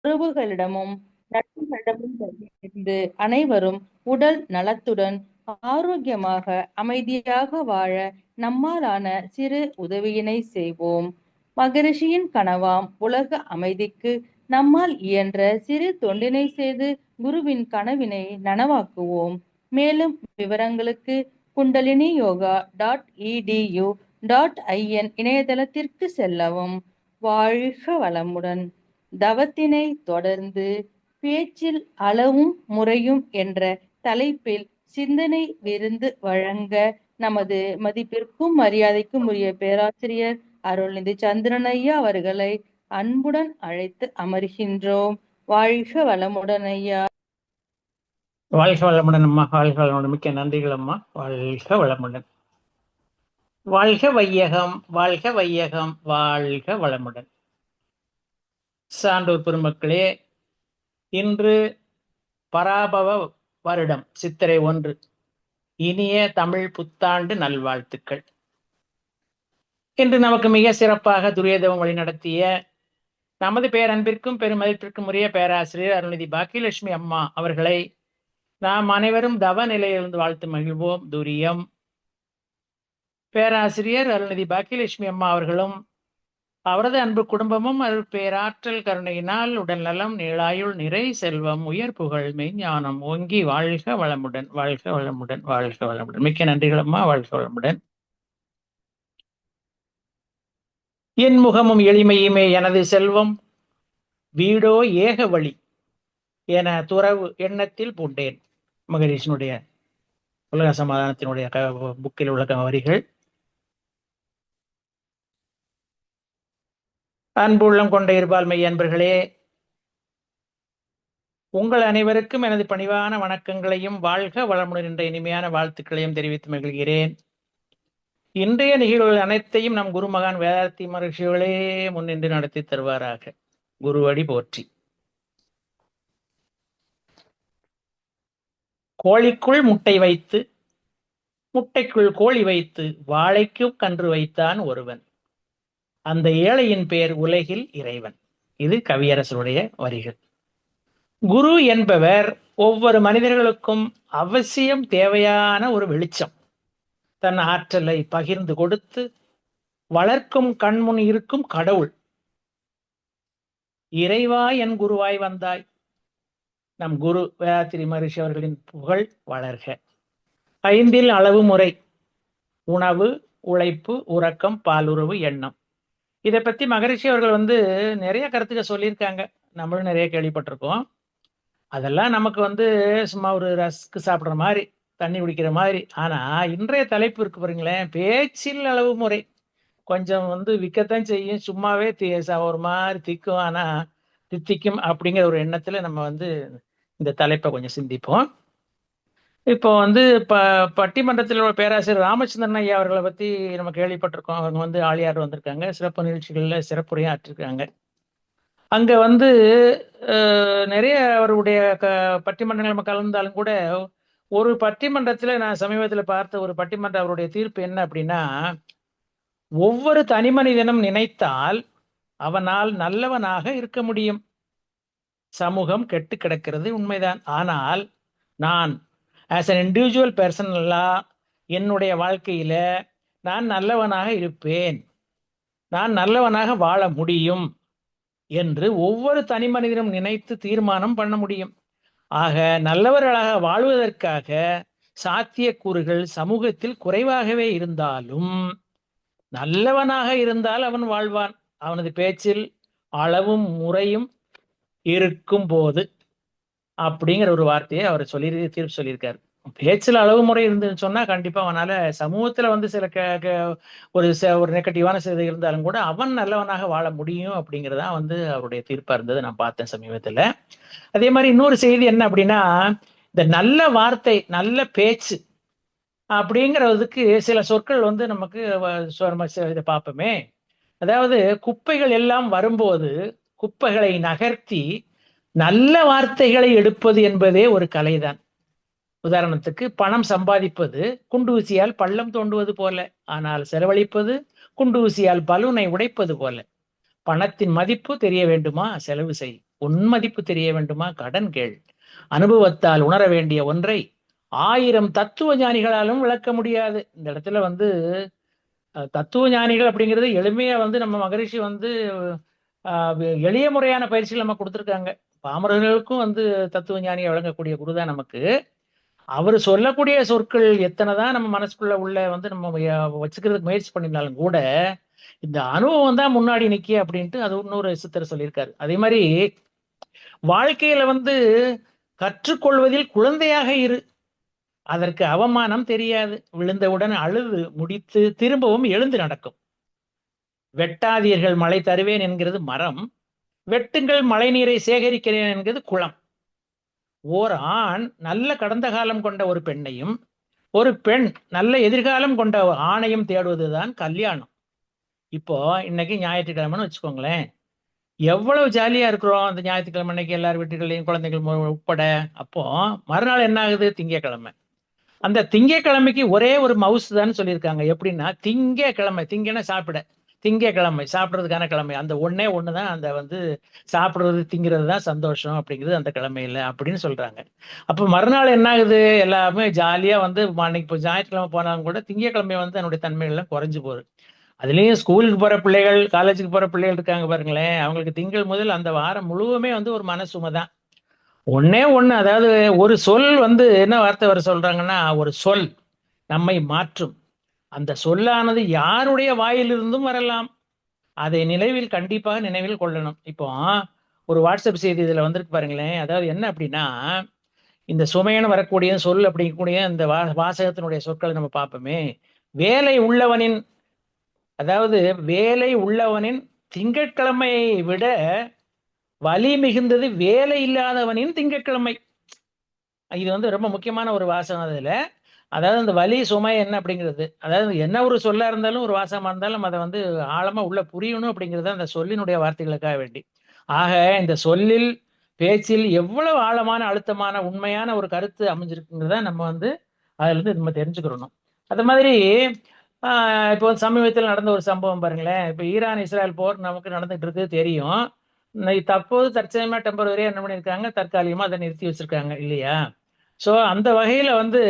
உறவுகளிடமும் நட்புகளிடமும் இருந்து அனைவரும் உடல் நலத்துடன் ஆரோக்கியமாக அமைதியாக வாழ நம்மாலான சிறு உதவியினை செய்வோம். மகரிஷியின் கனவாம் உலக அமைதிக்கு நம்மால் இயன்ற சிறு தொண்டினை செய்து குருவின் கனவினை நனவாக்குவோம். மேலும் விவரங்களுக்கு kundaliniyoga.edu.in இணையதளத்திற்கு செல்லவும். வாழ்க வளமுடன். தவத்தினை தொடர்ந்து பேச்சில் அளவும் முறையும் என்ற தலைப்பில் சிந்தனை விருந்து வழங்க நமது மதிப்பிற்கும் மரியாதைக்கும் உரிய பேராசிரியர் அருள்நிதி சந்திரன் ஐயா அவர்களை அன்புடன் அழைத்து அமர்கின்றோம். வாழ்க வளமுடன் ஐயா. வாழ்க வளமுடன் அம்மா. வாழ்க வளமுடன். மிக்க நன்றிகள் அம்மா. வாழ்க வளமுடன். வாழ்க வையகம், வாழ்க வையகம், வாழ்க வளமுடன். சான்றோர் பெருமக்களே, இன்று பராபவ வருடம் சித்திரை 1. இனிய தமிழ் புத்தாண்டு நல்வாழ்த்துக்கள். இன்று நமக்கு மிக சிறப்பாக துரியதவம் வழிநடத்திய நமது பேரன்பிற்கும் பெருமதிப்பிற்கும் உரிய பேராசிரியர் அருள்நிதி பாக்கியலட்சுமி அம்மா அவர்களை நாம் அனைவரும் தவ நிலையிலிருந்து வாழ்த்து மகிழ்வோம். துரியம். பேராசிரியர் அருள்நிதி பாக்கியலட்சுமி அம்மா அவர்களும் அவரது அன்பு குடும்பமும் பேராற்றல் கருணையினால் உடல் நலம், நீளாயுள், நிறை செல்வம், உயர் புகழ், மெய்ஞானம் ஓங்கி வாழ்க வளமுடன், வாழ்க வளமுடன், வாழ்க வளமுடன். மிக்க நன்றிகள் அம்மா. வாழ்க வளமுடன். என் முகமும் எளிமையுமே எனது செல்வம், வீடோ ஏக வழி என துறவு எண்ணத்தில் பூண்டேன். மகரிஷினுடைய உலக சமாதானத்தினுடைய புக்கில் உள்ள வரிகள். அன்புள்ளம் கொண்ட இருபால் மெய் அன்பர்களே, உங்கள் அனைவருக்கும் எனது பணிவான வணக்கங்களையும் வாழ்க வளமுடன் என்ற இனிமையான வாழ்த்துக்களையும் தெரிவித்து மகிழ்கிறேன். இன்றைய நிகழ்வுகள் அனைத்தையும் நம் குருமகான் வேதார்த்தி மகர்ஷிகளே முன்னின்று நடத்தி தருவாராக. குருவடி போற்றி. கோழிக்குள் முட்டை வைத்து, முட்டைக்குள் கோழி வைத்து, வாழைக்கும் கன்று வைத்தான் ஒருவன், அந்த ஏழையின் பெயர் உலகில் இறைவன். இது கவியரசருடைய வரிகள். குரு என்பவர் ஒவ்வொரு மனிதர்களுக்கும் அவசியம் தேவையான ஒரு வெளிச்சம். தன் ஆற்றலை பகிர்ந்து கொடுத்து வளர்க்கும் கண்முன் இருக்கும் கடவுள். இறைவா என் குருவாய் வந்தாய். நம் குரு வேதாத்திரி மகரிஷி அவர்களின் புகழ் வளர்க. 5 அளவு முறை: உணவு, உழைப்பு, உறக்கம், பாலுறவு, எண்ணம். இதை பத்தி மகரிஷி அவர்கள் நிறைய கருத்துக்கள் சொல்லியிருக்காங்க. நம்மளும் நிறைய கேள்விப்பட்டிருக்கோம். அதெல்லாம் நமக்கு சும்மா ஒரு ரஸ்க்கு சாப்பிட்ற மாதிரி, தண்ணி குடிக்கிற மாதிரி. ஆனா இன்றைய தலைப்பு இருக்கு பாருங்களேன், பேச்சில் அளவு முறை. கொஞ்சம் விற்கத்தான் செய்யும், சும்மாவே ஒரு மாதிரி திக்கும், ஆனா தித்திக்கும் அப்படிங்கிற ஒரு எண்ணத்துல நம்ம இந்த தலைப்பை கொஞ்சம் சிந்திப்போம். இப்போ பட்டிமன்றத்தில் உள்ள பேராசிரியர் ராமச்சந்திரன் ஐயா அவர்களை பத்தி நம்ம கேள்விப்பட்டிருக்கோம். அவங்க ஆழியார் வந்திருக்காங்க, சிறப்பு நிகழ்ச்சிகள்ல சிறப்புரையும் ஆற்றிருக்காங்க. அங்க நிறைய அவருடைய பட்டிமன்றங்கள் நம்ம கலந்தாலும் கூட, ஒரு பட்டிமன்றத்துல நான் சமீபத்துல பார்த்த ஒரு பட்டிமன்ற அவருடைய தீர்ப்பு என்ன அப்படின்னா, ஒவ்வொரு தனி மனிதனும் நினைத்தால் அவனால் நல்லவனாக இருக்க முடியும். சமூகம் கெட்டு கிடக்கிறது உண்மைதான். ஆனால் நான் ஆஸ் அன் இண்டிவிஜுவல் பர்சனலா என்னுடைய வாழ்க்கையில நான் நல்லவனாக இருப்பேன், நான் நல்லவனாக வாழ முடியும் என்று ஒவ்வொரு தனி மனிதனும் நினைத்து தீர்மானம் பண்ண முடியும். ஆக நல்லவர்களாக வாழ்வதற்காக சாத்தியக்கூறுகள் சமூகத்தில் குறைவாகவே இருந்தாலும், நல்லவனாக இருந்தால் அவன் வாழ்வான். அவனது பேச்சில் அளவும் முறையும் இருக்கும் போது அப்படிங்கிற ஒரு வார்த்தையை அவர் தீர்ப்பு சொல்லியிருக்காரு. பேச்சில் அளவு முறை இருந்துன்னு சொன்னா கண்டிப்பா அவனால சமூகத்துல சில ஒரு நெகட்டிவான செய்தி இருந்தாலும் கூட அவன் நல்லவனாக வாழ முடியும் அப்படிங்கிறதா அவருடைய தீர்ப்பா இருந்தது நான் பார்த்தேன் சமீபத்துல. அதே மாதிரி இன்னொரு செய்தி என்ன அப்படின்னா, இந்த நல்ல வார்த்தை, நல்ல பேச்சு அப்படிங்கிறதுக்கு சில சொற்கள் நமக்கு இதை பார்ப்போமே. அதாவது குப்பைகள் எல்லாம் வரும்போது குப்பைகளை நகர்த்தி நல்ல வார்த்தைகளை எடுப்பது என்பதே ஒரு கலைதான். உதாரணத்துக்கு, பணம் சம்பாதிப்பது குண்டு ஊசியால் பள்ளம் தோண்டுவது போல, ஆனால் செலவழிப்பது குண்டு ஊசியால் பலூனை உடைப்பது போல. பணத்தின் மதிப்பு தெரிய வேண்டுமா, செலவு செய். உன்மதிப்பு தெரிய வேண்டுமா? கடன் கேள். அனுபவத்தால் உணர வேண்டிய ஒன்றை 1000 தத்துவ ஞானிகளாலும் விளக்க முடியாது. இந்த இடத்துல வந்து தத்துவ ஞானிகள் அப்படிங்கிறது எளிமையா வந்து நம்ம மகரிஷி வந்து எளிய முறையான பயிற்சிகள் நம்ம கொடுத்துருக்காங்க. பாமரர்களுக்கும் வந்து தத்துவ ஞானியை வழங்கக்கூடிய குருதான் நமக்கு. அவர் சொல்லக்கூடிய சொற்கள் எத்தனை தான் நம்ம மனசுக்குள்ள உள்ள வந்து நம்ம வச்சுக்கிறதுக்கு முயற்சி பண்ணியிருந்தாலும் கூட இந்த அனுபவம் தான் முன்னாடி நிக்க அப்படின்ட்டு அது இன்னொரு சித்தர் சொல்லியிருக்காரு. அதே மாதிரி வாழ்க்கையில வந்து கற்றுக்கொள்வதில் குழந்தையாக இரு. அதற்கு அவமானம் தெரியாது. விழுந்தவுடன் அழுது முடித்து திரும்பவும் எழுந்து நடக்கும். வெட்டாதீர்கள் மழை தருவேன் என்கிறது மரம், வெட்டுங்கள் மழை நீரை சேகரிக்கிறேன் என்கிறது குளம். ஓர் ஆண் நல்ல கடந்த காலம் கொண்ட ஒரு பெண்ணையும், ஒரு பெண் நல்ல எதிர்காலம் கொண்ட ஆணையும் தேடுவதுதான் கல்யாணம். இப்போ இன்னைக்கு ஞாயிற்றுக்கிழமைன்னு வச்சுக்கோங்களேன், எவ்வளவு ஜாலியா இருக்கிறோம் அந்த ஞாயிற்றுக்கிழமை அன்னைக்கு எல்லார் வீட்டுகளையும் குழந்தைகள் உட்பட. அப்போ மறுநாள் என்ன ஆகுது? திங்கக்கிழமை. அந்த திங்கக்கிழமைக்கு ஒரே ஒரு மவுஸ் தான் சொல்லியிருக்காங்க. எப்படின்னா திங்கக்கிழமை, திங்கன்னா சாப்பிட, திங்கக்கிழமை சாப்பிட்றதுக்கான கிழமை. அந்த ஒன்னே ஒண்ணுதான் அந்த வந்து சாப்பிடுறது திங்கிறது தான் சந்தோஷம் அப்படிங்கிறது அந்த கிழமையில அப்படின்னு சொல்றாங்க. அப்ப மறுநாள் என்ன ஆகுது? எல்லாமே ஜாலியா வந்து அன்னைக்கு இப்போ ஞாயிற்றுக்கிழமை போனாலும் கூட திங்கக்கிழமை வந்து அதனுடைய தன்மைகள் எல்லாம் குறைஞ்சு போகுது. அதுலயும் ஸ்கூலுக்கு போற பிள்ளைகள், காலேஜுக்கு போற பிள்ளைகள் இருக்காங்க பாருங்களேன், அவங்களுக்கு திங்கள் முதல் அந்த வாரம் முழுவதுமே வந்து ஒரு மனசுமை தான். ஒண்ணே ஒண்ணு, அதாவது ஒரு சொல் வந்து என்ன வார்த்தை வர சொல்றாங்கன்னா, ஒரு சொல் நம்மை மாற்றும். அந்த சொல்லானது யாருடைய வாயிலிருந்தும் வரலாம். அதை கண்டிப்பாக நினைவில் கொள்ளணும். இப்போ ஒரு வாட்ஸ்அப் செய்தி இதுல வந்திருக்கு பாருங்களேன். அதாவது என்ன அப்படின்னா, இந்த சுமையான வரக்கூடிய சொல் அப்படிங்கக்கூடிய இந்த வாசகத்தினுடைய சொற்களை நம்ம பார்ப்போமே. வேலை உள்ளவனின், அதாவது வேலை உள்ளவனின் திங்கட்கிழமையை விட வலி மிகுந்தது வேலை இல்லாதவனின் திங்கட்கிழமை. இது வந்து ரொம்ப முக்கியமான ஒரு வாசகம் அதுல. அதாவது அந்த வலி சுமை என்ன அப்படிங்கிறது, அதாவது என்ன ஒரு சொல்லா இருந்தாலும் ஒரு வாசகமா இருந்தாலும் அதை வந்து ஆழமா உள்ள புரியணும் அப்படிங்கிறது அந்த சொல்லினுடைய வார்த்தைகளுக்காக வேண்டி. ஆக இந்த சொல்லில் பேச்சில் எவ்வளவு ஆழமான அழுத்தமான உண்மையான ஒரு கருத்து அமைஞ்சிருக்குங்கிறத நம்ம வந்து அதுல இருந்து நம்ம தெரிஞ்சுக்கிறணும். அது மாதிரி இப்போ சமீபத்தில் நடந்த ஒரு சம்பவம் பாருங்களேன். இப்போ ஈரான் இஸ்ரேல் போர் நமக்கு நடந்துட்டு இருக்கு தெரியும். தற்போது தற்சமயமா டெம்பரவரியா என்ன பண்ணியிருக்காங்க, தற்காலிகமா அதை நிறுத்தி வச்சிருக்காங்க இல்லையா? ஸோ அந்த வகையில வந்து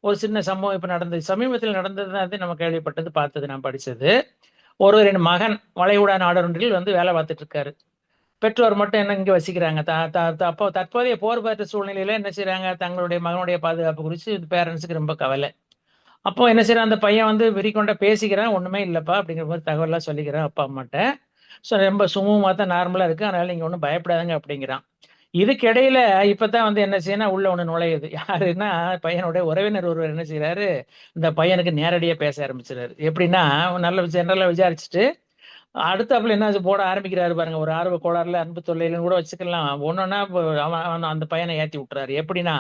ஒரு சின்ன சம்பவம் இப்போ நடந்தது, சமீபத்தில் நடந்தது தான் அது நம்ம கேள்விப்பட்டது, பார்த்தது, நான் படிச்சது. ஒருவரின் மகன் வளைகுடா நாடொன்றில் வந்து வேலை பார்த்துட்டு இருக்காரு. பெற்றோர் மட்டும் என்ன இங்க வசிக்கிறாங்க. அப்போ தற்போதைய போர் பற்ற சூழ்நிலையில என்ன செய்யறாங்க, தங்களுடைய மகனுடைய பாதுகாப்பு குறித்து பேரண்ட்ஸுக்கு ரொம்ப கவலை. அப்போ என்ன செய்யறான், அந்த பையன் வந்து வெறிக்கொண்ட பேசிக்கிறான், ஒண்ணுமே இல்லப்பா அப்படிங்கிற மாதிரி தகவல்லாம் சொல்லிக்கிறான் அப்பா அம்மாட்ட. ஸோ ரொம்ப சுமூகமா தான் நார்மலா இருக்கு, அதனால நீங்க ஒன்றும் பயப்படாதுங்க அப்படிங்கிறான். இதுக்கு இடையில இப்பதான் வந்து என்ன செய்யணும், உள்ள ஒண்ணு நுழையுது. யாருன்னா பையனுடைய உறவினர் ஒருவர் என்ன செய்யறாரு, இந்த பையனுக்கு நேரடியா பேச ஆரம்பிச்சிடாரு. எப்படின்னா நல்ல ஜெனரலா விசாரிச்சுட்டு அடுத்தாப்புல என்ன போட ஆரம்பிக்கிறாரு பாருங்க. ஒரு ஆர்வ கோளாறுல அன்பு தொல்லையிலும் கூட வச்சுக்கலாம். ஒன்னொன்னா அவன் அந்த பையனை ஏத்தி விட்டுறாரு. எப்படின்னா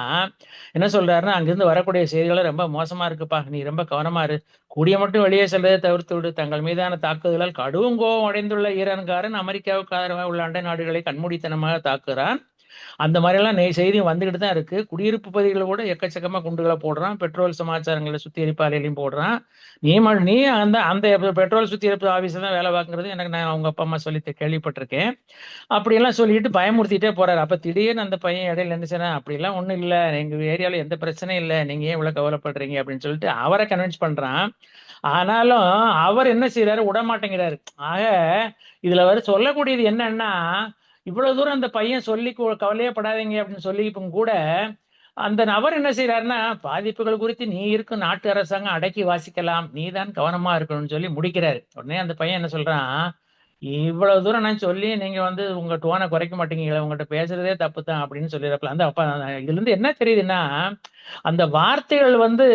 என்ன சொல்றாருன்னா, அங்கிருந்து வரக்கூடிய செய்திகளை ரொம்ப மோசமா இருக்குப்பா, நீ ரொம்ப கவனமா இரு, கூடிய மட்டும் வெளியே செல்வதை தவிர்த்து விடு, தங்கள் மீதான தாக்குதலால் கடும் கோபம் அடைந்துள்ள ஈரான்காரன் அமெரிக்காவுக்கு ஆதரவாக உள்ள அண்டை நாடுகளை கண்மூடித்தனமாக தாக்குறான். அந்த மாதிரிலாம் செய்தியும் வந்துகிட்டு தான் இருக்கு. குடியிருப்பு பகுதிகளில் கூட எக்கச்சக்கமா குண்டுகளை போடுறான், பெட்ரோல் சமாச்சாரங்களை சுத்திகரிப்பு ஆலையிலையும் போடுறான். நீ அந்த அந்த பெட்ரோல் சுத்திகரிப்பு ஆபீஸ்ல தான் வேலை பார்க்கறது எனக்கு நான் அவங்க அப்பா அம்மா சொல்லி கேள்விப்பட்டிருக்கேன். அப்படியெல்லாம் சொல்லிட்டு பயமுறுத்திட்டே போறாரு. அப்ப திடீர்னு அந்த பையன் இடையில என்ன செய்யறான், அப்படிலாம் ஒண்ணும் இல்ல, எங்க ஏரியால எந்த பிரச்சனையும் இல்லை, நீங்க ஏன் இவ்வளவு கவலைப்படுறீங்க அப்படின்னு சொல்லிட்டு அவரை கன்வின்ஸ் பண்றான். ஆனாலும் அவர் என்ன செய்யறாரு, விடமாட்டேங்கிறாரு. ஆக இதுல வர சொல்லக்கூடியது என்னன்னா, இவ்வளவு தூரம் அந்த பையன் சொல்லி கவலையே படாதீங்க அப்படின்னு சொல்லியும் கூட அந்த நபர் என்ன செய்யறாருன்னா, பாதிப்புகள் குறித்து நீ இருக்கும் நாட்டு அரசாங்கம் அடக்கி வாசிக்கலாம், நீ தான் கவனமா இருக்கணும்னு சொல்லி முடிக்கிறாரு. உடனே அந்த பையன் என்ன சொல்றான், இவ்வளவு தூரம் நான் சொல்லி நீங்க வந்து உங்க டோனை குறைக்க மாட்டேங்கிறீங்களா, உங்கள்கிட்ட பேசுறதே தப்பு தான் அப்படின்னு சொல்லிடுறப்பல அந்த அப்பா. இதுல இருந்து என்ன தெரியுதுன்னா, அந்த வார்த்தைகள் வந்து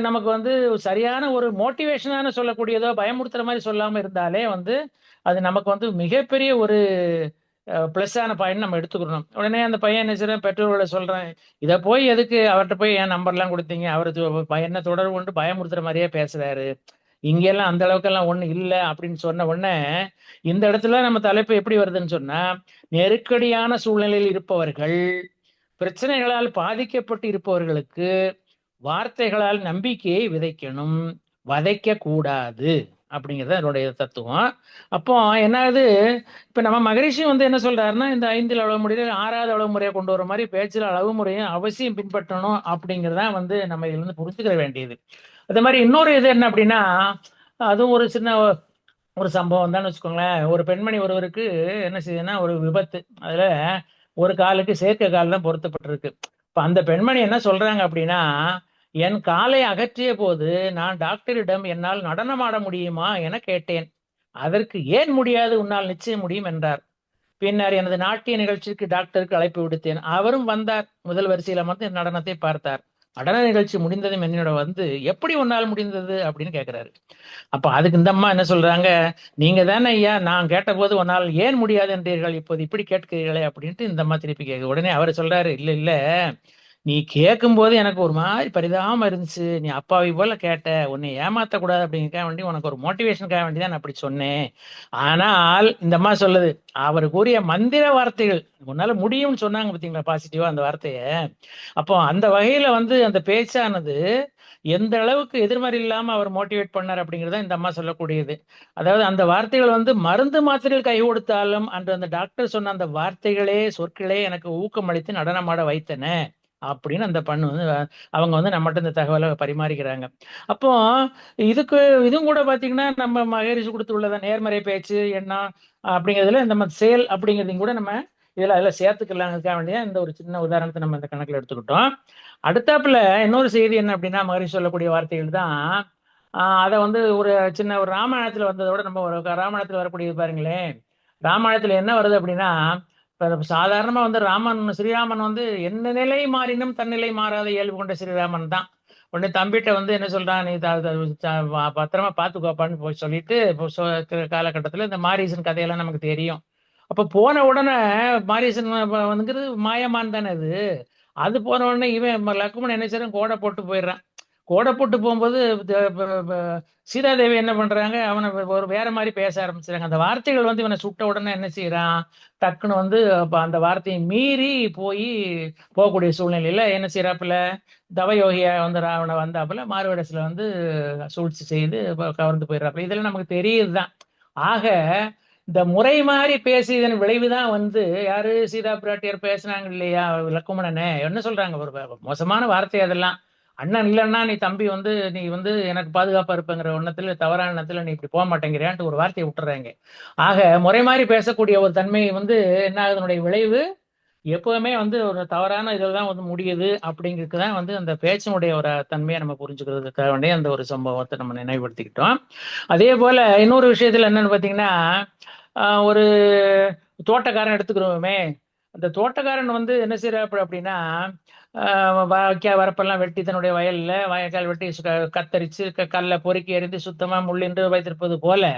நமக்கு வந்து சரியான ஒரு மோட்டிவேஷனான சொல்லக்கூடியதோ பயமுறுத்துற மாதிரி சொல்லாம இருந்தாலே வந்து அது நமக்கு வந்து மிகப்பெரிய ஒரு பிளஸ்ஸான பாயிண்ட் நம்ம எடுத்துக்கணும். உடனே அந்த பையன் என்ன செய்யறான், பெற்றோர்களை சொல்றேன், இதை போய் எதுக்கு அவர்கிட்ட போய் என் நம்பர்லாம் கொடுத்தீங்க, அவர் என்ன தொடர்பு கொண்டு பயமுறுத்துற மாதிரியே பேசுறாரு, இங்கெல்லாம் அந்த அளவுக்கெல்லாம் ஒண்ணு இல்லை அப்படின்னு சொன்ன உடனே இந்த இடத்துல நம்ம தலைப்பு எப்படி வருதுன்னு சொன்னா, நெருக்கடியான சூழ்நிலையில் இருப்பவர்கள், பிரச்சனைகளால் பாதிக்கப்பட்டு இருப்பவர்களுக்கு வார்த்தைகளால் நம்பிக்கையை விதைக்கணும், வதைக்க கூடாது அப்படிங்கிறது என்னுடைய தத்துவம். அப்போ என்னாகுது, இப்ப நம்ம மகரிஷி வந்து என்ன சொல்றாருன்னா, இந்த 5 அளவு முறையில 6வது அளவு முறையை கொண்டு வர மாதிரி பேச்சில் அளவு முறையும் அவசியம் பின்பற்றணும் அப்படிங்கிறதா வந்து நம்ம இதுல இருந்து புரிஞ்சுக்கிற வேண்டியது. அதே மாதிரி இன்னொரு இது என்ன அப்படின்னா, அதுவும் ஒரு சின்ன ஒரு சம்பவம் தான் வச்சுக்கோங்களேன். ஒரு பெண்மணி ஒருவருக்கு என்ன செய்யுதுன்னா ஒரு விபத்து. அதுல ஒரு காலுக்கு செயற்கை கால் தான் பொருத்தப்பட்டிருக்கு. இப்ப அந்த பெண்மணி என்ன சொல்றாங்க அப்படின்னா, என் காலை அகற்றிய போது நான் டாக்டரிடம் என்னால் நடனமாட முடியுமா என கேட்டேன். அதற்கு ஏன் முடியாது, உன்னால் நிச்சயம் முடியும் என்றார். பின்னர் எனது நாட்டிய நிகழ்ச்சிக்கு டாக்டருக்கு அழைப்பு விடுத்தேன். அவரும் வந்தார். முதல் வரிசையில் அமர்ந்து என் நடனத்தை பார்த்தார். நடன நிகழ்ச்சி முடிந்ததும் என்னோட வந்து எப்படி உன்னால் முடிந்தது அப்படின்னு கேட்கிறாரு. அப்ப அதுக்கு இந்த அம்மா என்ன சொல்றாங்க, நீங்க தானே ஐயா நான் கேட்டபோது உன்னால் ஏன் முடியாது என்றீர்கள், இப்போது இப்படி கேட்கிறீர்களே அப்படின்ட்டு இந்த அம்மா திருப்பி கேட்க, உடனே அவர் சொல்றாரு, இல்ல இல்ல நீ கேட்கும்போது எனக்கு ஒரு மாதிரி பரிதாபமா இருந்துச்சு. நீ அப்பாவி போல கேட்ட. உன்னை ஏமாத்தக்கூடாது அப்படிங்கிறக்காக வேண்டி உனக்கு ஒரு மோட்டிவேஷனுக்காக வேண்டி தான் நான் அப்படி சொன்னேன். ஆனால் இந்த அம்மா சொல்லுது, அவர் கூறிய மந்திர வார்த்தைகள் உன்னால முடியும்னு சொன்னாங்க பார்த்தீங்களா பாசிட்டிவா அந்த வார்த்தைய. அப்போ அந்த வகையில வந்து அந்த பேச்சானது எந்த அளவுக்கு எதிர்மறை இல்லாம அவர் மோட்டிவேட் பண்ணார் அப்படிங்கிறது தான் இந்த அம்மா சொல்லக்கூடியது. அதாவது அந்த வார்த்தைகள் வந்து மருந்து மாத்திரைகள் கை கொடுத்தாலும் அன்று அந்த டாக்டர் சொன்ன அந்த வார்த்தைகளே சொற்களே எனக்கு ஊக்கமளித்து நடனமாட வைத்தன அப்படின்னு அந்த பண்ணு வந்து அவங்க வந்து நம்மகிட்ட இந்த தகவலை பரிமாறிக்கிறாங்க. அப்போ இதுக்கு இதுவும் கூட பாத்தீங்கன்னா நம்ம மகரிஷி கொடுத்துள்ளத நேர்மறை பேச்சு எண்ணம் அப்படிங்கிறதுல நம்ம செயல் அப்படிங்கிறதையும் கூட நம்ம அதில் சேர்த்துக்கலாங்கிறதுக்காக வேண்டிய இந்த ஒரு சின்ன உதாரணத்தை நம்ம இந்த கணக்கில் எடுத்துக்கிட்டோம். அடுத்தாப்புல இன்னொரு செய்தி என்ன அப்படின்னா, மகரிஷி சொல்லக்கூடிய வார்த்தைகள் தான். அதை வந்து ஒரு சின்ன ஒரு ராமாயணத்துல வந்ததோட நம்ம ஒரு ராமாயணத்துல வரக்கூடியது பாருங்களேன். ராமாயணத்துல என்ன வருது அப்படின்னா, சாதாரணமா வந்து ஸ்ரீராமன் வந்து என்ன நிலை மாறினும் தன்னிலை மாறாத இயல்பு கொண்ட ஸ்ரீராமன் தான். உடனே தம்பிட்ட வந்து என்ன சொல்றான், நீ பத்திரமா பாத்துக்கோப்பான்னு போய் சொல்லிட்டு காலகட்டத்துல இந்த மாரீசன் கதையெல்லாம் நமக்கு தெரியும். அப்ப போன உடனே மாரீசன் வந்துங்கிறது மாயமான் தானே அது. அது போன உடனே இவன் லக்குமன் என்ன செய்யறான், கோடை போட்டு போயிடுறான். கோடை போட்டு போகும்போது சீதாதேவி என்ன பண்றாங்க, அவனை ஒரு வேற மாதிரி பேச ஆரம்பிச்சுறாங்க. அந்த வார்த்தைகள் வந்து இவனை சுட்ட உடனே என்ன செய்யறான், டக்குன்னு வந்து அந்த வார்த்தையை மீறி போகக்கூடிய சூழ்நிலையில என்ன செய்யறாப்புல, தவயோகியா வந்து ராவண வந்தாப்புல மாறுவேடத்துல வந்து சூழ்ச்சி செய்து கவர்ந்து போயிடுறாப்புல. இதெல்லாம் நமக்கு தெரியுதுதான். ஆக இந்த முறை மாறி பேசியதன் விளைவுதான் வந்து யாரு சீதா பிராட்டியர் பேசினாங்க இல்லையா, லக்குமணனே என்ன சொல்றாங்க, ஒரு மோசமான வார்த்தை அதெல்லாம். அண்ணன் இல்லைன்னா நீ தம்பி வந்து நீ வந்து எனக்கு பாதுகாப்பா இருப்பங்கிற எண்ணத்துல தவறான எண்ணத்துல நீ இப்படி போக மாட்டேங்கிறியான்ட்டு ஒரு வார்த்தையை விட்டுறாங்க. ஆக முறை மாறி பேசக்கூடிய ஒரு தன்மை வந்து என்ன ஆகுதனுடைய விளைவு எப்பவுமே வந்து ஒரு தவறான இதில் தான் வந்து முடியுது அப்படிங்கிறது தான் வந்து அந்த பேச்சினுடைய ஒரு தன்மையை நம்ம புரிஞ்சுக்கிறதுக்காக வேண்டிய அந்த ஒரு சம்பவத்தை நம்ம நினைவுபடுத்திக்கிட்டோம். அதே போல இன்னொரு விஷயத்துல என்னன்னு பார்த்தீங்கன்னா, ஒரு தோட்டக்காரன் எடுத்துக்கிறோமே. அந்த தோட்டக்காரன் வந்து என்ன செய்யறாப்பு அப்படின்னா, வாய்க்கால் வரப்பெல்லாம் வெட்டி தன்னுடைய வயல்ல வாய்க்கால் வெட்டி கத்தரிச்சு கல்லை பொறுக்கி எறிந்து சுத்தமா முள்ளின்று வைத்திருப்பது போல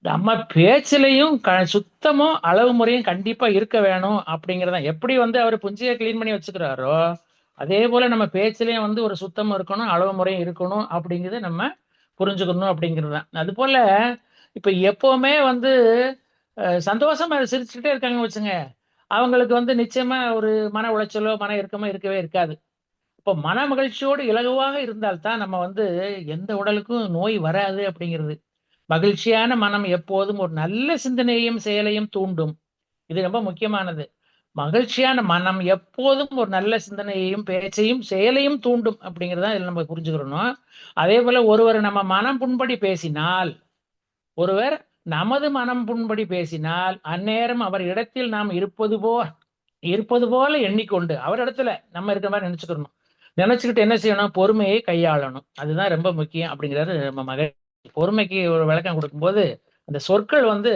நம்ம பேச்சிலையும் சுத்தமும் அளவு முறையும் கண்டிப்பா இருக்க வேணும் அப்படிங்கறத. எப்படி வந்து அவர் புஞ்சியை கிளீன் பண்ணி வச்சுக்கிறாரோ அதே போல நம்ம பேச்சிலையும் வந்து ஒரு சுத்தம் இருக்கணும், அளவு முறையும் இருக்கணும் அப்படிங்கிறத நம்ம புரிஞ்சுக்கணும் அப்படிங்கிறது தான். அது போல இப்ப எப்பவுமே வந்து சந்தோஷமா சிரிச்சுக்கிட்டே இருக்காங்க வச்சுங்க, அவங்களுக்கு வந்து நிச்சயமா ஒரு மன உளைச்சலோ மன இறுக்கமோ இருக்கவே இருக்காது. இப்போ மன மகிழ்ச்சியோடு இலகுவாக இருந்தால்தான் நம்ம வந்து எந்த உடலுக்கும் நோய் வராது அப்படிங்கிறது. மகிழ்ச்சியான மனம் எப்போதும் ஒரு நல்ல சிந்தனையையும் செயலையும் தூண்டும். இது ரொம்ப முக்கியமானது. மகிழ்ச்சியான மனம் எப்போதும் ஒரு நல்ல சிந்தனையையும் பேச்சையும் செயலையும் தூண்டும் அப்படிங்கிறத இதில் நம்ம புரிஞ்சுக்கிறணும். அதே போல ஒருவர் நம்ம மனம் புண்படி பேசினால், ஒருவர் நமது மனம் புண்படி பேசினால் அந்நேரம் அவர் இடத்தில் நாம் இருப்பது போல எண்ணிக்கொண்டு அவர் இடத்துல நம்ம இருக்கிற மாதிரி நினைச்சுக்கிட்டு என்ன செய்யணும், பொறுமையை கையாளணும். அதுதான் ரொம்ப முக்கியம் அப்படிங்கிறாரு நம்ம மகன். பொறுமைக்கு ஒரு விளக்கம் கொடுக்கும்போது அந்த சொற்கள் வந்து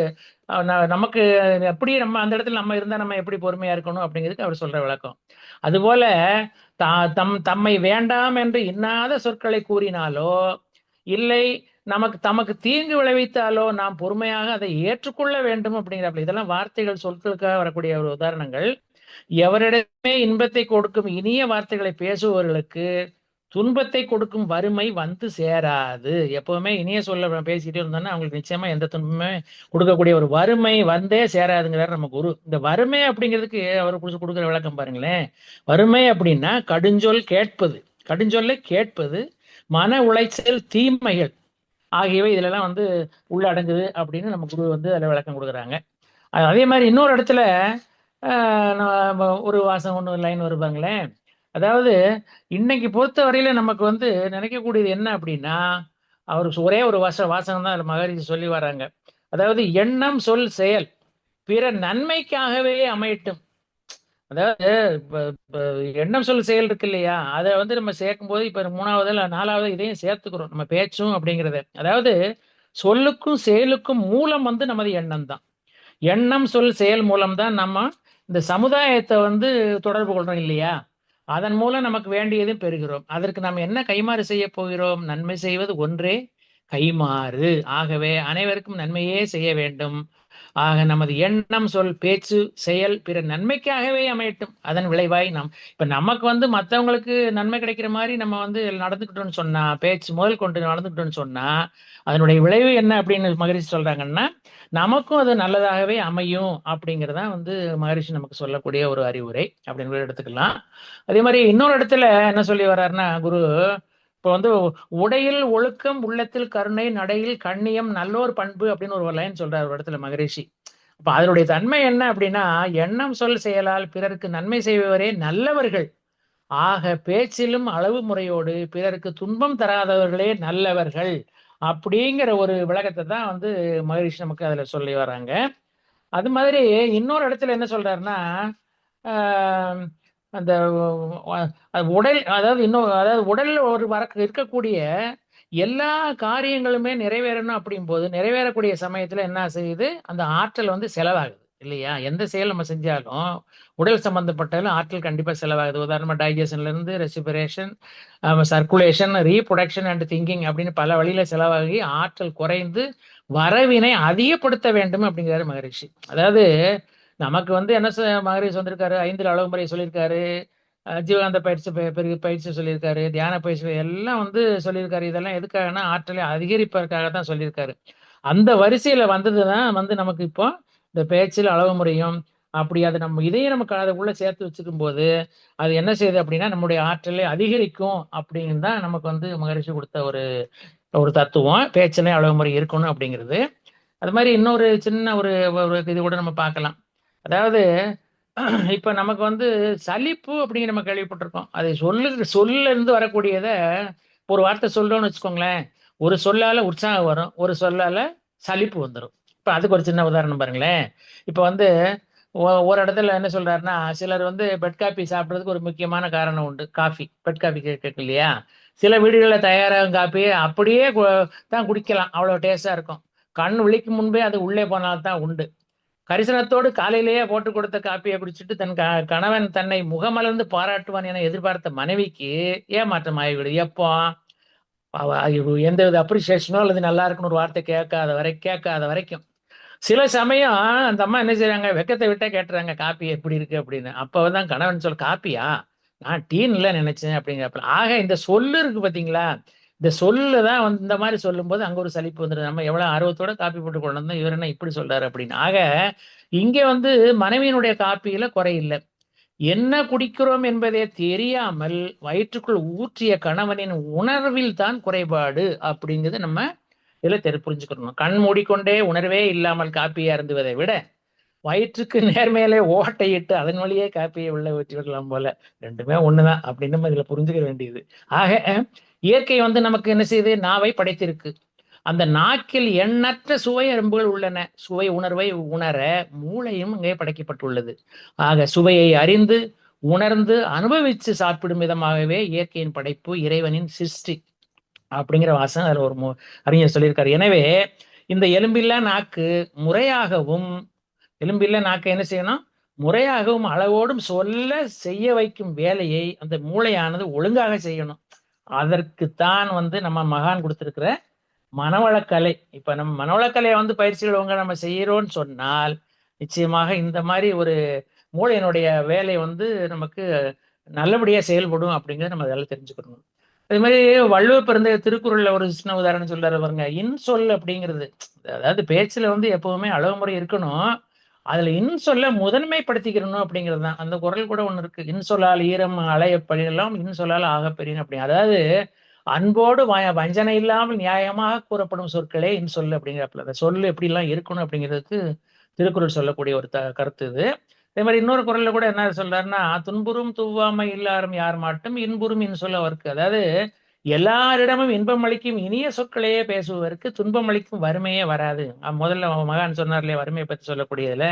நமக்கு எப்படி நம்ம அந்த இடத்துல நம்ம இருந்தா நம்ம எப்படி பொறுமையா இருக்கணும் அப்படிங்கிறதுக்கு அவர் சொல்ற விளக்கம். அதுபோல தம்மை வேண்டாம் என்று இன்னாத சொற்களை கூறினாலோ இல்லை தமக்கு தீங்கு விளைவித்தாலோ நாம் பொறுமையாக அதை ஏற்றுக்கொள்ள வேண்டும் அப்படிங்கிறப்ப இதெல்லாம் வார்த்தைகள் சொற்களுக்காக வரக்கூடிய ஒரு உதாரணங்கள். எவரிடமே இன்பத்தை கொடுக்கும் இனிய வார்த்தைகளை பேசுபவர்களுக்கு துன்பத்தை கொடுக்கும் வறுமை வந்து சேராது. எப்பவுமே இனிய சொல்ல பேசிக்கிட்டே இருந்தோம்னா அவங்களுக்கு நிச்சயமா எந்த துன்பமே கொடுக்கக்கூடிய ஒரு வறுமை வந்தே சேராதுங்கிறார் நம்ம குரு. இந்த வறுமை அப்படிங்கிறதுக்கு அவர் கொடுக்குற விளக்கம் பாருங்களேன். வறுமை அப்படின்னா கடுஞ்சொல்லை கேட்பது, மன உளைச்சல், தீமைகள். ஆகியவை இதுலலாம் வந்து உள்ளடங்குது அப்படின்னு நம்ம குரு வந்து அதில் விளக்கம் கொடுக்குறாங்க. அதே மாதிரி இன்னொரு இடத்துல நம்ம ஒரு வாசம் ஒன்று லைன் வருவாங்களேன். அதாவது இன்னைக்கு பொறுத்த வரையில நமக்கு வந்து நினைக்கக்கூடியது என்ன அப்படின்னா, அவர் ஒரே ஒரு வாசகம் தான் மகரிஷி சொல்லி வராங்க. அதாவது எண்ணம் சொல் செயல் பிற நன்மைக்காகவே அமையட்டும். அதாவது எண்ணம் சொல் செயல் இருக்கு இல்லையா, அதை வந்து நம்ம சேர்க்கும் போது இப்ப 3வது இல்ல 4வது இதையும் சேர்த்துக்கிறோம் நம்ம பேச்சும் அப்படிங்கறது. அதாவது சொல்லுக்கும் செயலுக்கும் மூலம் வந்து நமது எண்ணம் தான். எண்ணம் சொல் செயல் மூலம் தான் நம்ம இந்த சமுதாயத்தை வந்து தொடர்பு கொள்றோம் இல்லையா, அதன் மூலம் நமக்கு வேண்டியதும் பெறுகிறோம். அதற்கு நாம் என்ன கைமாறு செய்ய போகிறோம்? நன்மை செய்வது ஒன்றே கைமாறு. ஆகவே அனைவருக்கும் நன்மையே செய்ய வேண்டும். ஆக நமது எண்ணம் சொல் பேச்சு செயல் பிற நன்மைக்காகவே அமையட்டும். அதன் விளைவாய் இப்ப நமக்கு வந்து மற்றவங்களுக்கு நன்மை கிடைக்கிற மாதிரி நம்ம வந்து நடந்துக்கிட்டோம்னு சொன்னா, பேச்சு முதல் கொண்டு நடந்துக்கிட்டோம்னு சொன்னா, அதனுடைய விளைவு என்ன அப்படின்னு மகரிஷி சொல்றாங்கன்னா, நமக்கும் அது நல்லதாகவே அமையும் அப்படிங்கிறதா வந்து மகரிஷி நமக்கு சொல்லக்கூடிய ஒரு அறிவுரை அப்படின்னு எடுத்துக்கலாம். அதே மாதிரி இன்னொரு இடத்துல என்ன சொல்லி வர்றாருன்னா குரு, இப்போ வந்து உடையில் ஒழுக்கம் உள்ளத்தில் கருணை நடையில் கண்ணியம் நல்லோர் பண்பு அப்படின்னு ஒரு லைன் சொல்றாரு ஒரு இடத்துல மகரிஷி. அப்ப அதனுடைய தன்மை என்ன அப்படின்னா, எண்ணம் சொல் செயலால் பிறருக்கு நன்மை செய்பவரே நல்லவர்கள். ஆக பேச்சிலும் அளவு முறையோடு பிறருக்கு துன்பம் தராதவர்களே நல்லவர்கள் அப்படிங்கிற ஒரு விளக்கத்தை தான் வந்து மகரிஷி நமக்கு அதுல சொல்லி வராங்க. அது மாதிரி இன்னொரு இடத்துல என்ன சொல்றாருன்னா, அந்த உடல், அதாவது உடல்ல ஒரு இருக்கக்கூடிய எல்லா காரியங்களுமே நிறைவேறணும் அப்படிங்கும் போது நிறைவேறக்கூடிய சமயத்துல என்ன செய்யுது, அந்த ஆற்றல் வந்து செலவாகுது இல்லையா. எந்த செயல் நம்ம செஞ்சாலும் உடல் சம்பந்தப்பட்டாலும் ஆற்றல் கண்டிப்பா செலவாகுது. உதாரணமா டைஜஷன்ல இருந்து respiration, circulation, reproduction and thinking அப்படின்னு பல வழியில செலவாகி ஆற்றல் குறைந்து வரவினை அதிகப்படுத்த வேண்டும் அப்படிங்கிறாரு மகரிஷி. அதாவது நமக்கு வந்து என்ன மகரிஷி வந்திருக்காரு, 5 அளவு முறை சொல்லியிருக்காரு, ஜீவகாந்த பயிற்சி பயிற்சி சொல்லியிருக்காரு, தியான பயிற்சி எல்லாம் வந்து சொல்லியிருக்காரு. இதெல்லாம் எதுக்காகனா ஆற்றலை அதிகரிப்பதற்காக தான் சொல்லியிருக்காரு. அந்த வரிசையில வந்ததுதான் வந்து நமக்கு இப்போ இந்த பேச்சில் அளவு முறையும் அப்படி அதை நம்ம இதையும் நமக்கு அதுக்குள்ள சேர்த்து வச்சுக்கும் போது அது என்ன செய்யுது அப்படின்னா நம்முடைய ஆற்றலை அதிகரிக்கும் அப்படின்னு தான் நமக்கு வந்து மகரிஷி கொடுத்த ஒரு ஒரு தத்துவம். பேச்சிலே அளவு முறை இருக்கணும் அப்படிங்கிறது. அது மாதிரி இன்னொரு சின்ன ஒரு இது கூட நம்ம பார்க்கலாம். அதாவது இப்ப நமக்கு வந்து சலிப்பு அப்படிங்கிற நம்ம கேள்விப்பட்டிருக்கோம். அதை சொல்ல இருந்து வரக்கூடியத ஒரு வார்த்தை சொல்றோம்னு வச்சுக்கோங்களேன், ஒரு சொல்லால உற்சாகம் வரும், ஒரு சொல்லால சலிப்பு வந்துடும். இப்ப அதுக்கு ஒரு சின்ன உதாரணம் பாருங்களேன். இப்ப வந்து ஒரு இடத்துல என்ன சொல்றாருன்னா, சிலர் வந்து பெட் காபி சாப்பிட்றதுக்கு ஒரு முக்கியமான காரணம் உண்டு. காஃபி, பெட் காபி கேட்க இல்லையா. சில வீடுகளில் தயாராகும் காப்பியை அப்படியே தான் குடிக்கலாம், அவ்வளவு டேஸ்டா இருக்கும். கண் விழிக்கும் முன்பே அது உள்ளே போனால்தான் உண்டு. கரிசனத்தோடு காலையிலேயே போட்டு கொடுத்த காப்பியை குடிச்சிட்டு தன் கணவன் தன்னை முகமலர்ந்து பாராட்டுவான் என எதிர்பார்த்த மனைவிக்கு ஏமாற்றம் ஆகிவிடுது. எப்போ எந்த வித அப்ரிசியேஷனோ அல்லது நல்லா இருக்குன்னு ஒரு வார்த்தை கேட்காத வரைக்கும். சில சமயம் அந்த அம்மா என்ன செய்யறாங்க, வெக்கத்தை விட்டா கேட்டுறாங்க காப்பி எப்படி இருக்கு அப்படின்னு. அப்பதான் கணவன் சொல்ல, காப்பியா, நான் டீன்ல நினைச்சேன் அப்படிங்கிறப்ப. ஆக இந்த சொல்லு இருக்கு பாத்தீங்களா, இந்த சொல்லுதான் வந்து இந்த மாதிரி சொல்லும் போது அங்க ஒரு சலிப்பு வந்துடுது. நம்ம எவ்வளவு ஆர்வத்தோட காப்பி போட்டு கொண்டு வந்தோம், இவர் என்ன இப்படி சொல்றாரு அப்படின்னு. ஆக இங்க வந்து மனைவியினுடைய காப்பியில குறை இல்லை. என்ன குடிக்கிறோம் என்பதே தெரியாமல் வயிற்றுக்குள் ஊற்றிய கணவனின் உணர்வில் தான் குறைபாடு அப்படிங்கிறது நம்ம இதுல புரிஞ்சுக்கணும். கண் மூடிக்கொண்டே உணர்வே இல்லாமல் காப்பியை அருந்துவதை விட வயிற்றுக்கு நேர்மையிலே ஓட்டையிட்டு அதன் வழியே காப்பியை உள்ள ஊற்றி விடலாம் போல. ரெண்டுமே ஒண்ணுதான் அப்படின்னு நம்ம இதுல புரிஞ்சுக்க வேண்டியது. ஆக இயற்கை வந்து நமக்கு என்ன செய்யுது, நாவை படைத்திருக்கு. அந்த நாக்கில் எண்ணற்ற சுவை அரும்புகள் உள்ளன. சுவை உணர்வை உணர மூளையும் இங்கே படைக்கப்பட்டுள்ளது. ஆக சுவையை அறிந்து உணர்ந்து அனுபவித்து சாப்பிடும் விதமாகவே இயற்கையின் படைப்பு இறைவனின் சிருஷ்டி அப்படிங்கிற வாசகம் அதுல ஒரு அறிஞர் சொல்லியிருக்காரு. எனவே இந்த எலும்பில்லா நாக்கு முறையாகவும் என்ன செய்யணும், முறையாகவும் அளவோடும் சொல்ல செய்ய வைக்கும் வேலையை அந்த மூளையானது ஒழுங்காக செய்யணும். அதற்குத்தான் வந்து நம்ம மகான் கொடுத்திருக்கிற மனவளக்கலை. இப்ப நம்ம மனவளக்கலையை வந்து பயிற்சிகள் நம்ம செய்யறோம்னு சொன்னால் நிச்சயமாக இந்த மாதிரி ஒரு மூளையினுடைய வேலை வந்து நமக்கு நல்லபடியா செயல்படும் அப்படிங்கிறத நம்ம அதெல்லாம் தெரிஞ்சுக்கணும். அது மாதிரி வள்ளுவர் பிறந்த திருக்குறள்ல ஒரு சின்ன உதாரணம் சொல்றாரு பாருங்க, இன்சொல் அப்படிங்கிறது. அதாவது பேச்சுல வந்து எப்பவுமே அளவு முறை இருக்கணும், அதுல இன்சொல்ல முதன்மைப்படுத்திக்கிறணும் அப்படிங்கிறது தான். அந்த குறள் கூட ஒண்ணு இருக்கு, இன்சொல்லால் ஈரம் அலைய பழியெல்லாம் இன்சொல்லால் ஆகப்பெரியன் அப்படி. அதாவது அன்போடு வஞ்சனை இல்லாமல் நியாயமாக கூறப்படும் சொற்களே இன்சொல் அப்படிங்கிறப்பல அந்த சொல் எப்படிலாம் இருக்கணும் அப்படிங்கிறதுக்கு திருக்குறள் சொல்லக்கூடிய ஒரு கருத்து இது. அதே மாதிரி இன்னொரு குறள்ல கூட என்ன சொல்றாருன்னா, துன்புறும் துவாமை இல்லாரும் யார் மாட்டும் இன்புறும் இன்சொல் அவருக்கு. அதாவது எல்லாரிடமும் இன்பம் அளிக்கும் இனிய சொற்களையே பேசுவதற்கு துன்பம் அளிக்கும் வறுமையே வராது. முதல்ல மகான் சொன்னார் இல்லையா வறுமையை பத்தி சொல்லக்கூடியதுல.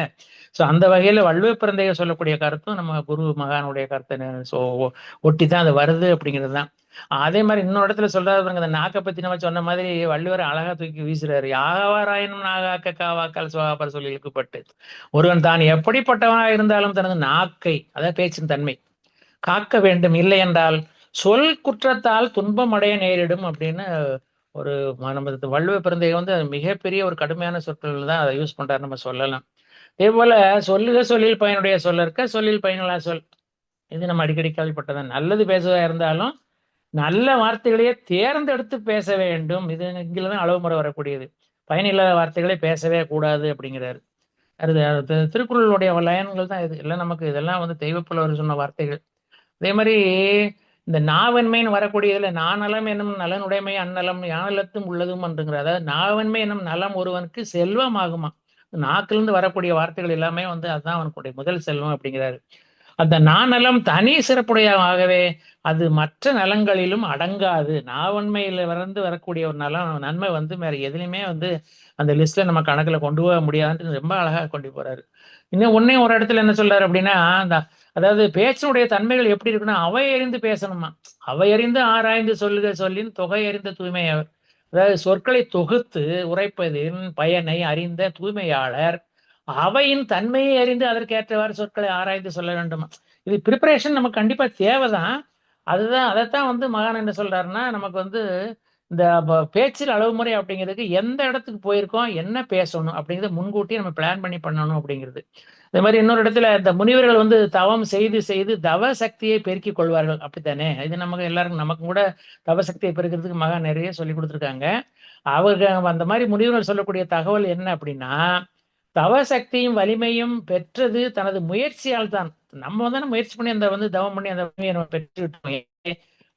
சோ அந்த வகையில வள்ளுவ பிறந்தைய சொல்லக்கூடிய கருத்தும் நம்ம குரு மகானுடைய கருத்தை ஒட்டி தான் அது வருது அப்படிங்கிறது தான். அதே மாதிரி இன்னொரு இடத்துல சொல்றாரு பாருங்க, அந்த நாக்கை பத்தி நம்ம சொன்ன மாதிரி வள்ளுவர் அழகா தூக்கி வீசுறாரு. யாவாராயினும் நாகாக்க காவாக்கால் சுவாபர் சொல்லி இழுக்கப்பட்டு ஒருவன் தான் எப்படிப்பட்டவனாக இருந்தாலும் தனது நாக்கை, அதாவது பேச்சின் தன்மை காக்க வேண்டும், இல்லை என்றால் சொல் குற்றத்தால் துன்பம் அடைய நேரிடும் அப்படின்னு ஒரு நம்ம வள்ளுவ பிறந்தைய வந்து மிகப்பெரிய ஒரு கடுமையான சொற்கள் தான் அதை யூஸ் பண்றாரு நம்ம சொல்லலாம். அதே போல சொல்லுக சொல்லில் பயனுடைய சொல்ல இருக்க சொல்லில் பயனுள்ள சொல், இது நம்ம அடிக்கடி கேள்விப்பட்டதான். நல்லது பேசுவதா இருந்தாலும் நல்ல வார்த்தைகளையே தேர்ந்தெடுத்து பேச வேண்டும். இது இங்கதான் அளவு முறை வரக்கூடியது. பயனில்லாத வார்த்தைகளே பேசவே கூடாது அப்படிங்கிறாரு. அது திருக்குறளுடைய லயன்கள் தான் இது எல்லாம். நமக்கு இதெல்லாம் வந்து தெய்வப்புலவர் சொன்ன வார்த்தைகள். அதே மாதிரி இந்த நாவன்மைன்னு வரக்கூடியதுல நாநலம் என்னும் நலனுடைமை அந்நலம் யானலத்தும் உள்ளதும் என்றுங்கிற, அதாவது நாவன்மை என்னும் நலம் ஒருவனுக்கு செல்வம் ஆகுமா. நாக்கிலிருந்து வரக்கூடிய வார்த்தைகள் எல்லாமே வந்து அதுதான் அவனுடைய முதல் செல்வம் அப்படிங்கிறாரு. அந்த நாநலம் தனி சிறப்புடையவாகவே அது மற்ற நலங்களிலும் அடங்காது. நாவன்மையில வரக்கூடிய ஒரு நன்மை வந்து வேற எதுலையுமே வந்து அந்த லிஸ்ட்ல நம்ம கணக்குல கொண்டு போக முடியாதுன்னு ரொம்ப அழகா கொண்டு போறாரு. இன்னும் ஒன்னே ஒரு இடத்துல என்ன சொல்றாரு அப்படின்னா, அதாவது பேச்சினுடைய தன்மைகள் எப்படி இருக்குன்னா, அவை அறிந்து பேசணுமா. அவை அறிந்து ஆராய்ந்து சொல்லுக சொல்லின் தொகை அறிந்த தூய்மை அவர். அதாவது சொற்களை தொகுத்து உரைப்பதின் பயனை அறிந்த தூய்மையாளர் அவையின் தன்மையை அறிந்து அதற்கேற்றவாறு சொற்களை ஆராய்ந்து சொல்ல வேண்டும். இது ப்ரிப்பரேஷன் நமக்கு கண்டிப்பா தேவைதான். அதைத்தான் வந்து மகான் என்ன சொல்றாருன்னா, நமக்கு வந்து இந்த பேச்சில் அளவு முறை அப்படிங்கிறதுக்கு எந்த இடத்துக்கு போயிருக்கோம், என்ன பேசணும் அப்படிங்கிறத முன்கூட்டி நம்ம பிளான் பண்ணி பண்ணணும் அப்படிங்கிறது. அதே மாதிரி இன்னொரு இடத்துல இந்த முனிவர்கள் வந்து தவம் செய்து செய்து தவ சக்தியை பெருக்கிக் கொள்வார்கள், அப்படித்தானே. இது நமக்கு எல்லாருக்கும் நமக்கும் கூட தவ சக்தியை பெருக்கிறதுக்கு மகான் நிறைய சொல்லி கொடுத்துருக்காங்க. அவங்க அந்த மாதிரி முனிவர்கள் சொல்லக்கூடிய தகவல் என்ன அப்படின்னா, தவ சக்தியும் வலிமையும் பெற்றது தனது முயற்சியால் தான். நம்ம தானே முயற்சி பண்ணி அந்த வந்து தவம் பண்ணி அந்த வலிமையை நம்ம பெற்றுவிட்டோம்.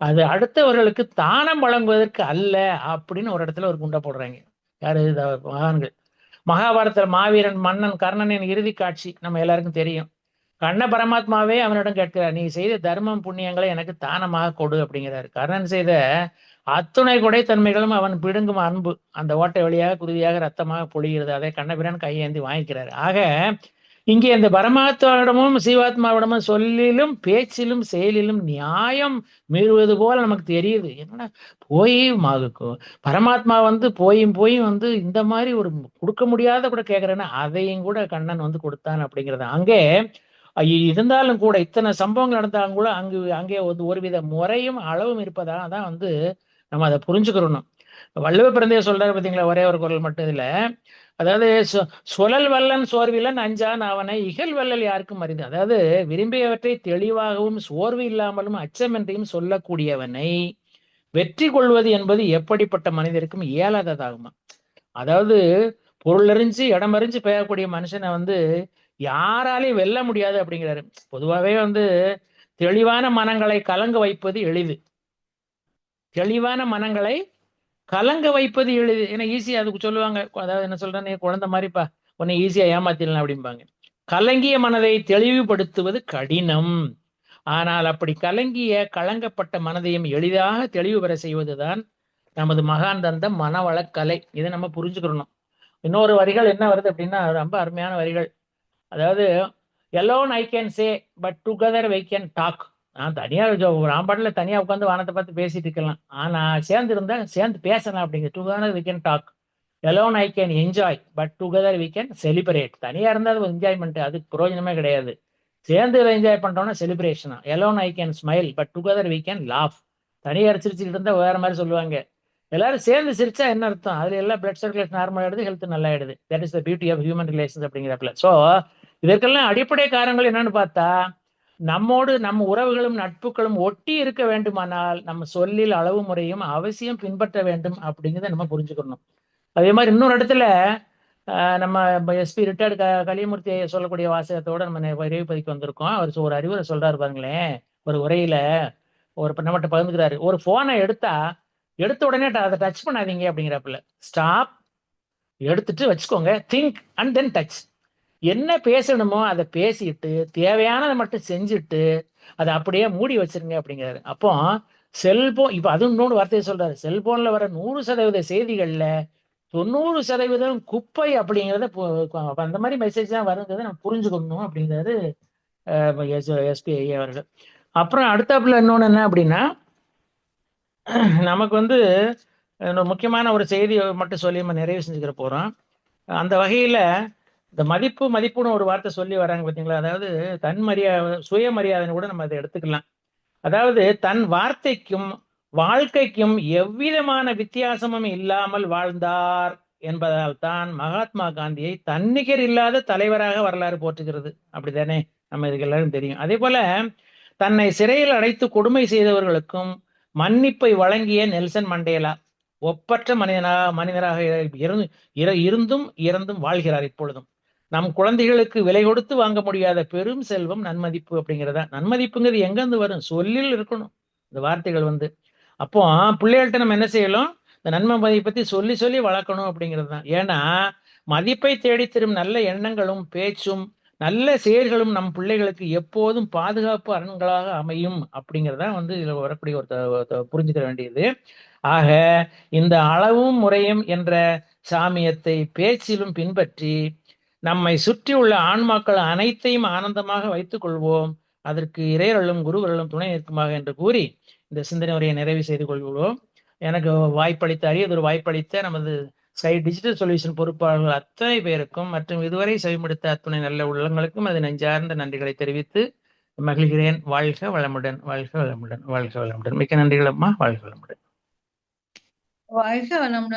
அது அடுத்தவர்களுக்கு தானம் வழங்குவதற்கு அல்ல அப்படின்னு ஒரு இடத்துல ஒரு குண்டை போடுறாங்க. யாரு? மகான்கள். மகாபாரதத்துல மாவீரன் மன்னன் கர்ணனின் இறுதி காட்சி நம்ம எல்லாருக்கும் தெரியும். கண்ண பரமாத்மாவே அவனிடம் கேட்கிறார், நீ செய்த தர்மம் புண்ணியங்களை எனக்கு தானமாக கொடு அப்படிங்கிறாரு. கர்ணன் செய்த அத்துணை கொடைத்தன்மைகளும் அவன் பிடுங்கும் அன்பு அந்த ஓட்டை வழியாக குருதியாக ரத்தமாக பொழிகிறது. அதை கண்ணபிரான் கையேந்தி வாங்கிக்கிறார். ஆக இங்கே இந்த பரமாத்மாவிடமும் சீவாத்மாவிடமும் சொல்லிலும் பேச்சிலும் செயலிலும் நியாயம் மீறுவது போல நமக்கு தெரியுது. என்னன்னா போய் பரமாத்மா வந்து போயும் வந்து இந்த மாதிரி ஒரு கொடுக்க முடியாத கூட கேட்கிறேன்னா அதையும் கூட கண்ணன் வந்து கொடுத்தான் அப்படிங்கிறது. அங்கே இருந்தாலும் கூட இத்தனை சம்பவங்கள் நடந்தாலும் கூட அங்கே வந்து ஒருவித முறையும் அளவும் இருப்பதாக தான் வந்து நம்ம அதை புரிஞ்சுக்கிறணும். வள்ளுவ பிறந்தைய சொல்றாரு பார்த்தீங்களா, ஒரே ஒரு குரல் மட்டும் இதுல. அதாவது சுழல் வல்லன் சோர்விலன் அஞ்சான் அவனை இகழ் வல்லல் யாருக்கும் அறிந்து. அதாவது விரும்பியவற்றை தெளிவாகவும் சோர்வு இல்லாமலும் அச்சமின்றியும் சொல்லக்கூடியவனை வெற்றி கொள்வது என்பது எப்படிப்பட்ட மனிதருக்கும் இயலாததாகுமா. அதாவது பொருளறிஞ்சு இடமறிஞ்சு பெயரக்கூடிய மனுஷனை வந்து யாராலையும் வெல்ல முடியாது அப்படிங்கிறாரு. பொதுவாகவே வந்து தெளிவான மனங்களை கலங்க வைப்பது எளிது. தெளிவான மனங்களை கலங்க வைப்பது எளிது. ஏன்னா ஈஸியா அதுக்கு சொல்லுவாங்க. அதாவது என்ன சொல்றேன், நீ குழந்தை மாதிரிப்பா, உன்னை ஈஸியா ஏமாத்திடலாம் அப்படிம்பாங்க. கலங்கிய மனதை தெளிவுபடுத்துவது கடினம். ஆனால் அப்படி கலங்கப்பட்ட மனதையும் எளிதாக தெளிவு பெற செய்வதுதான் நமது மகான் தந்த மனவளக்கலை. இதை நம்ம புரிஞ்சுக்கணும். இன்னொரு வரிகள் என்ன வருது அப்படின்னா, ரொம்ப அருமையான வரிகள். அதாவது alone I can say but together we can talk. நான் தனியா ராம்பாட்டுல தனியா உட்காந்து வானத்தை பார்த்து பேசிட்டு இருக்கலாம், ஆனா சேர்ந்து பேசலாம் அப்படிங்கிற. Together we can talk. alone I can enjoy but together we can celebrate. தனியா இருந்தா அது என்ஜாய்மெண்ட், அதுக்கு பிரயோஜனமே கிடையாது. சேர்ந்து என்ஜாய் பண்றோம்னா செலிப்ரேஷனா. alone I can smile but together we can laugh. தனியா சிரிச்சுக்கிட்டு இருந்தா வேற மாதிரி சொல்லுவாங்க. எல்லாரும் சேர்ந்து சிரிச்சா என்ன அர்த்தம், அதுல எல்லாம் பிளட் சர்க்குலேஷன் நார்மல் ஆயிடுது, ஹெல்த் நல்லா ஆயிடுது. That is the beauty of human relations அப்படிங்கிறப்பல. ஸோ இதற்கெல்லாம் அடிப்படை காரணங்கள் என்னன்னு பார்த்தா, நம்மோடு நம்ம உறவுகளும் நட்புகளும் ஒட்டி இருக்க வேண்டுமானால் நம்ம சொல்லில் அளவு முறையும் அவசியம் பின்பற்ற வேண்டும் அப்படிங்கிறத நம்ம புரிஞ்சுக்கணும். அதே மாதிரி இன்னொரு இடத்துல நம்ம எஸ்பி ரிட்டையர்டு கலியமூர்த்தி சொல்லக்கூடிய வாசகத்தோட நம்ம நிறைவு பதிக்கு வந்திருக்கோம். அவர் ஒரு அறிவுரை சொல்றாரு பாருங்களேன். ஒரு உரையில நம்மகிட்ட பகிர்ந்துக்கிறாரு. ஒரு போனை எடுத்தா எடுத்த உடனே அதை டச் பண்ணாதீங்க அப்படிங்கிறப்பல. ஸ்டாப், எடுத்துட்டு வச்சுக்கோங்க, திங்க் அண்ட் தென் டச். என்ன பேசணுமோ அதை பேசிட்டு தேவையானதை மட்டும் செஞ்சுட்டு அதை அப்படியே மூடி வச்சிருங்க அப்படிங்கிறாரு. அப்போ செல்போன், இப்ப அதுவும் இன்னொரு வார்த்தையை சொல்றாரு, செல்போன்ல வர 100% செய்திகள்ல 90% குப்பை அப்படிங்கிறத அந்த மாதிரி மெசேஜ் தான் வருங்கிறத நம்ம புரிஞ்சுக்கணும் அப்படிங்கிறாரு எஸ்பிஐ அவர்கள். அப்புறம் அடுத்தாப்புல இன்னொன்று என்ன அப்படின்னா, நமக்கு வந்து முக்கியமான ஒரு செய்தி மட்டும் சொல்லி நம்ம நிறைவு செஞ்சுக்கிற போறோம். அந்த வகையில இந்த மதிப்புன்னு ஒரு வார்த்தை சொல்லி வராங்க பார்த்தீங்களா, அதாவது தன் மரியாதை, சுயமரியாதைன்னு கூட நம்ம அதை எடுத்துக்கலாம். அதாவது தன் வார்த்தைக்கும் வாழ்க்கைக்கும் எவ்விதமான வித்தியாசமும் இல்லாமல் வாழ்ந்தார் என்பதால் தான் மகாத்மா காந்தியை தன்னிகர் இல்லாத தலைவராக வரலாறு போற்றுகிறது. அப்படித்தானே? நம்ம இதுக்கு எல்லாரும் தெரியும். அதே போல தன்னை சிறையில் அடைத்து கொடுமை செய்தவர்களுக்கும் மன்னிப்பை வழங்கிய நெல்சன் மண்டேலா ஒப்பற்ற மனிதராக இருந்தும் இறந்தும் வாழ்கிறார் இப்பொழுதும். நம் குழந்தைகளுக்கு விலை கொடுத்து வாங்க முடியாத பெரும் செல்வம் நன்மதிப்பு அப்படிங்கிறதா. நன்மதிப்புங்கிறது எங்கிருந்து வரும்? சொல்லில் இருக்கணும் இந்த வார்த்தைகள் வந்து. அப்போ பிள்ளைகள்கிட்ட நம்ம என்ன செய்யலாம்? இந்த நன்மை மதிப்பை பத்தி சொல்லி சொல்லி வளர்க்கணும் அப்படிங்கிறது தான். ஏன்னா மதிப்பை தேடி தரும் நல்ல எண்ணங்களும் பேச்சும் நல்ல செயல்களும் நம் பிள்ளைகளுக்கு எப்போதும் பாதுகாப்பு அரண்களாக அமையும் அப்படிங்கிறதா வந்து இதுல வரக்கூடிய ஒரு புரிஞ்சுக்க வேண்டியது. ஆக இந்த அளவும் முறையும் என்ற சாமியத்தை பேச்சிலும் பின்பற்றி நம்மை சுற்றியுள்ள ஆன்மாக்கள் அனைத்தையும் ஆனந்தமாக வைத்துக் கொள்வோம். அதற்கு இறையருளும் குருவருளும் துணை நிற்குமாக என்று கூறி இந்த சிந்தனை உரையை நிறைவு செய்து கொள்வோம். எனக்கு வாய்ப்பளித்த, அரியதொரு வாய்ப்பளித்த நமது ஸ்கை டிஜிட்டல் சொல்யூஷன் பொறுப்பாளர்கள் அத்தனை பேருக்கும் மற்றும் இதுவரை செவிமடுத்த அத்துணை நல்ல உள்ளங்களுக்கும் அது நெஞ்சார்ந்த நன்றிகளை தெரிவித்து மகிழ்கிறேன். வாழ்க வளமுடன், வாழ்க வளமுடன், வாழ்க வளமுடன். மிக்க நன்றிகள் அம்மா. வாழ்க வளமுடன். வாழ்க வளமுடன்.